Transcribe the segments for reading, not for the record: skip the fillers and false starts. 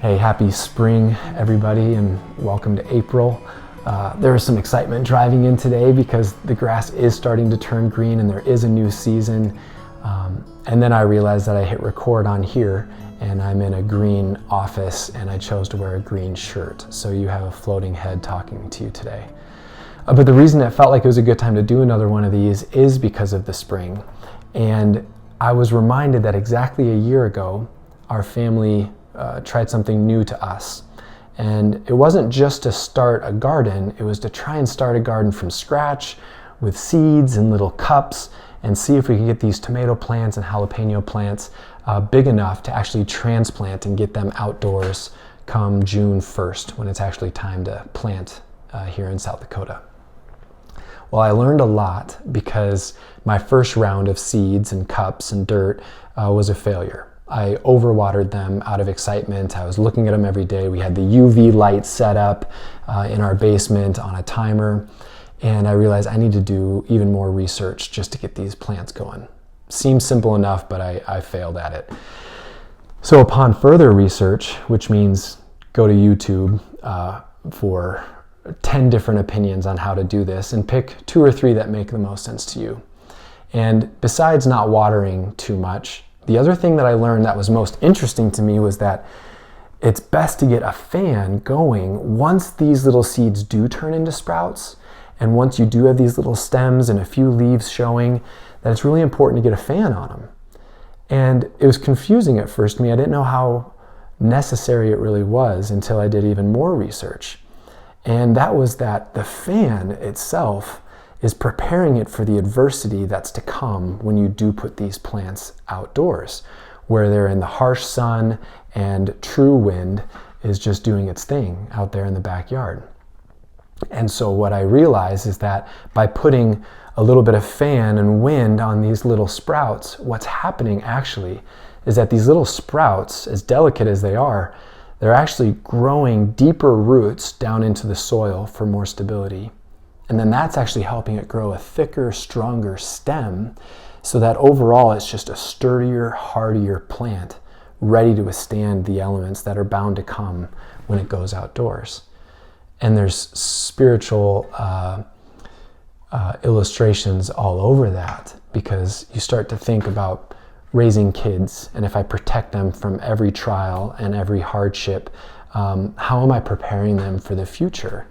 Hey, happy spring, everybody, and welcome to April. There was some excitement driving in today because the grass is starting to turn green and there is a new season. And then I realized that I hit record on here and I'm in a green office and I chose to wear a green shirt. So you have a floating head talking to you today. But the reason it felt like it was a good time to do another one of these is because of the spring. And I was reminded that exactly a year ago, our family tried something new to us. And it wasn't just to start a garden, it was to try and start a garden from scratch with seeds and little cups and see if we could get these tomato plants and jalapeno plants big enough to actually transplant and get them outdoors come June 1st when it's actually time to plant here in South Dakota. Well, I learned a lot because my first round of seeds and cups and dirt was a failure. I overwatered them out of excitement. I was looking at them every day. We had the UV light set up in our basement on a timer. And I realized I need to do even more research just to get these plants going. Seems simple enough, but I failed at it. So upon further research, which means go to YouTube for 10 different opinions on how to do this and pick 2 or 3 that make the most sense to you. And besides not watering too much, the other thing that I learned that was most interesting to me was that it's best to get a fan going once these little seeds do turn into sprouts. And once you do have these little stems and a few leaves showing, that it's really important to get a fan on them. And it was confusing at first to me. I didn't know how necessary it really was until I did even more research. And that was that the fan itself is preparing it for the adversity that's to come when you do put these plants outdoors, where they're in the harsh sun and true wind is just doing its thing out there in the backyard. And so what I realized is that by putting a little bit of fan and wind on these little sprouts, what's happening actually is that these little sprouts, as delicate as they are, they're actually growing deeper roots down into the soil for more stability. And then that's actually helping it grow a thicker, stronger stem so that overall it's just a sturdier, hardier plant ready to withstand the elements that are bound to come when it goes outdoors. And there's spiritual illustrations all over that because you start to think about raising kids, and if I protect them from every trial and every hardship, how am I preparing them for the future?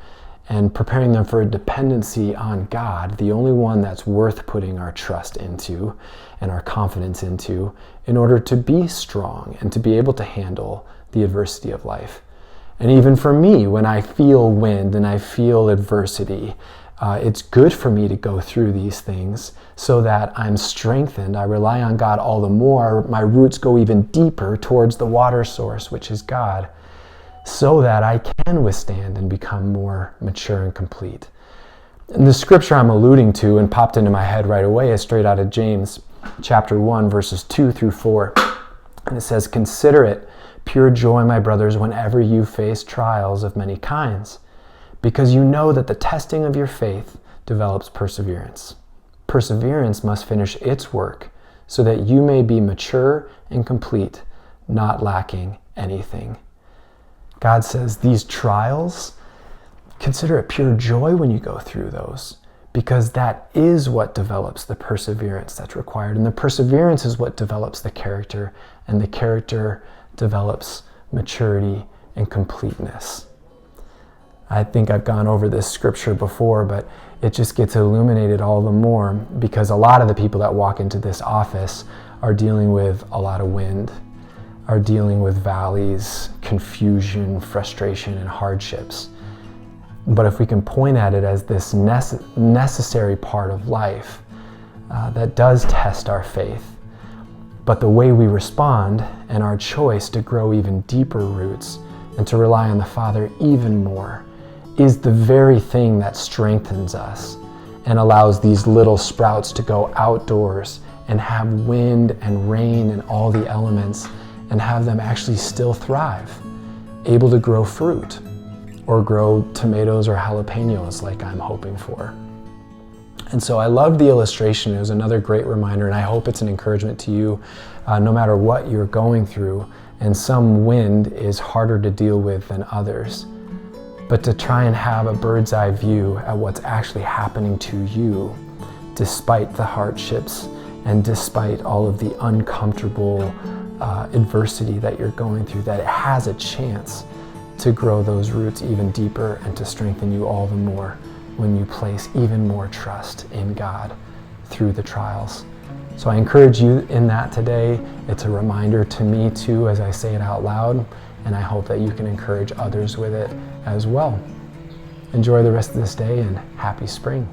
And preparing them for a dependency on God, the only one that's worth putting our trust into and our confidence into in order to be strong and to be able to handle the adversity of life. And even for me, when I feel wind and I feel adversity, it's good for me to go through these things so that I'm strengthened. I rely on God all the more. My roots go even deeper towards the water source, which is God, so that I can withstand and become more mature and complete. And the scripture I'm alluding to and popped into my head right away is straight out of James chapter 1, verses 2 through 4. And it says, "Consider it pure joy, my brothers, whenever you face trials of many kinds, because you know that the testing of your faith develops perseverance. Perseverance must finish its work so that you may be mature and complete, not lacking anything." God says these trials, consider it pure joy when you go through those, because that is what develops the perseverance that's required. And the perseverance is what develops the character, and the character develops maturity and completeness. I think I've gone over this scripture before, but it just gets illuminated all the more because a lot of the people that walk into this office are dealing with a lot of wind, are dealing with valleys, confusion, frustration, and hardships. But if we can point at it as this necessary part of life that does test our faith, but the way we respond and our choice to grow even deeper roots and to rely on the Father even more is the very thing that strengthens us and allows these little sprouts to go outdoors and have wind and rain and all the elements and have them actually still thrive, able to grow fruit or grow tomatoes or jalapenos like I'm hoping for. And so I loved the illustration. It was another great reminder, and I hope it's an encouragement to you no matter what you're going through and some wind is harder to deal with than others. But to try and have a bird's eye view at what's actually happening to you, despite the hardships and despite all of the uncomfortable adversity that you're going through, that it has a chance to grow those roots even deeper and to strengthen you all the more when you place even more trust in God through the trials. So I encourage you in that today. It's a reminder to me too as I say it out loud, and I hope that you can encourage others with it as well. Enjoy the rest of this day and happy spring.